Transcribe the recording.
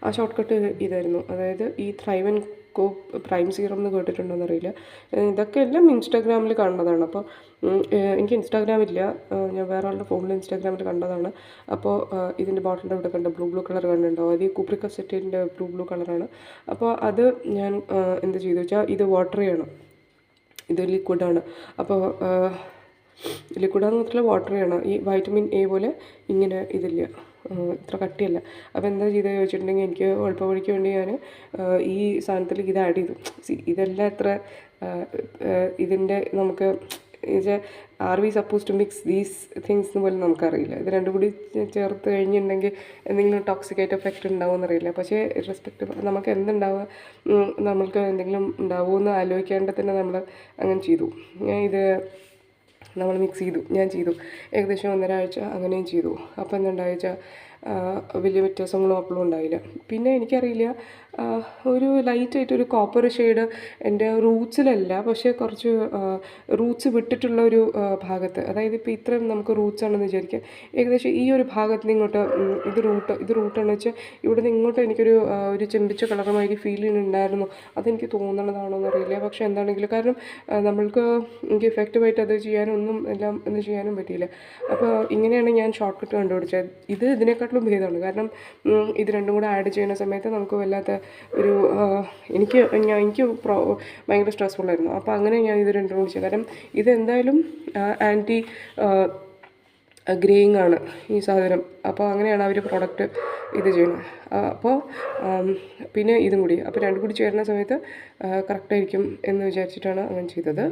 ആ short cut ഇതായിരുന്നു. അതായത് ഈ ത്രൈവൻ കോ പ്രൈം സീറം എന്ന് കേട്ടിട്ടുണ്ടോയെന്ന് അറിയില്ല. ഇതൊക്കെ എല്ലാം ഇൻസ്റ്റാഗ്രാമിൽ കണ്ടതാണ്. അപ്പോൾ എനിക്ക് ഇൻസ്റ്റാഗ്രാം ഇല്ല, ഞാൻ വേറെ ആളുടെ ഫോണിൽ ഇൻസ്റ്റാഗ്രാമിൽ കണ്ടതാണ്. അപ്പോൾ ഇതിൻ്റെ ബോട്ടിലിൻ്റെ ഇവിടെ കണ്ട ബ്ലൂ കളർ കണ്ടുണ്ടാവും, അത് ഈ കുബ്രിക് അസെറ്റേറ്റിൻ്റെ ബ്ലൂ കളറാണ്. അപ്പോൾ അത് ഞാൻ എന്ത് ചെയ്തു വെച്ചാൽ ഇത് വാട്ടർ ചെയ്യണം, ഇത് ലിക്വിഡാണ്. അപ്പോൾ ലിക്വിഡാന്ന് മാത്രമല്ല വാട്ടർ ചെയ്യണം. ഈ വൈറ്റമിൻ എ പോലെ ഇങ്ങനെ ഇതില്ല, ഇത്ര കട്ടിയല്ല. അപ്പോൾ എന്താ ചെയ്തതെന്ന് ചോദിച്ചിട്ടുണ്ടെങ്കിൽ എനിക്ക് എളുപ്പവഴിക്ക് വേണ്ടി ഞാൻ ഈ സാധനത്തിൽ ഇത് ആഡ് ചെയ്തു. ഇതെല്ലാം എത്ര ഇതിൻ്റെ നമുക്ക് ഇത് are we suppose to mix these things എന്ന് പോലും നമുക്കറിയില്ല. ഇത് രണ്ടും കൂടി ചേർത്ത് കഴിഞ്ഞിട്ടുണ്ടെങ്കിൽ എന്തെങ്കിലും ടോക്സിക്കേറ്റ് എഫക്റ്റ് ഉണ്ടാവുമെന്ന് അറിയില്ല. പക്ഷേ റെസ്പെക്റ്റ് നമുക്ക് എന്തുണ്ടാവുക, നമ്മൾക്ക് എന്തെങ്കിലും ഉണ്ടാവുമെന്ന് ആലോചിക്കാണ്ട് തന്നെ നമ്മൾ അങ്ങനെ ചെയ്തു. ഇത് നമ്മൾ മിക്സ് ചെയ്തു, ഞാൻ ചെയ്തു ഏകദേശം 1.5 ആഴ്ച അങ്ങനെയും ചെയ്തു. അപ്പോൾ എന്തുണ്ടായിച്ചാൽ വലിയ വ്യത്യാസങ്ങളും അപ്പോഴും ഉണ്ടായില്ല. പിന്നെ എനിക്കറിയില്ല, ഒരു ലൈറ്റായിട്ടൊരു കോപ്പർ ഷെയ്ഡ് എൻ്റെ റൂട്ട്സിലല്ല, പക്ഷേ കുറച്ച് റൂട്ട്സ് വിട്ടിട്ടുള്ള ഒരു ഭാഗത്ത്, അതായത് ഇപ്പോൾ ഇത്രയും നമുക്ക് റൂട്ട്സ് ആണെന്ന് വിചാരിക്കുക, ഏകദേശം ഈ ഒരു ഭാഗത്ത് നിന്ന് ഇങ്ങോട്ട് ഇത് റൂട്ടാണെന്ന് വെച്ചാൽ ഇവിടെ നിന്ന് ഇങ്ങോട്ട് എനിക്കൊരു ഒരു ചെമ്പിച്ച കളറുമായി ഫീൽ ചെയ്യുന്നുണ്ടായിരുന്നു. അതെനിക്ക് തോന്നണതാണോ എന്നറിയില്ല. പക്ഷേ എന്താണെങ്കിലും കാരണം നമ്മൾക്ക് എനിക്ക് എഫക്റ്റീവായിട്ട് അത് ചെയ്യാനൊന്നും എല്ലാം ഒന്നും ചെയ്യാനും പറ്റിയില്ല. അപ്പോൾ ഇങ്ങനെയാണ് ഞാൻ ഷോർട്ട് കട്ട് കണ്ടുപിടിച്ചത്. ഇത് ഇതിനെക്കാട്ടിലും ഭേദമാണ്. കാരണം ഇത് രണ്ടും കൂടെ ആഡ് ചെയ്യുന്ന സമയത്ത് നമുക്ക് വല്ലാത്ത ഒരു എനിക്ക് ഭയങ്കര സ്ട്രെസ്ഫുള്ളായിരുന്നു. അപ്പോൾ അങ്ങനെ ഞാൻ ഇത് രണ്ടും കൂടി ചെയ്തു. കാരണം ഇതെന്തായാലും ആൻറ്റി ഗ്രേയിങ് ആണ് ഈ സാധനം. അപ്പോൾ അങ്ങനെയാണ് അവർ പ്രൊഡക്റ്റ് ഇത് ചെയ്യുന്നത്. അപ്പോൾ പിന്നെ ഇതും കൂടി, അപ്പോൾ രണ്ടും കൂടി ചേരുന്ന സമയത്ത് കറക്റ്റായിരിക്കും എന്ന് വിചാരിച്ചിട്ടാണ് അങ്ങനെ ചെയ്തത്.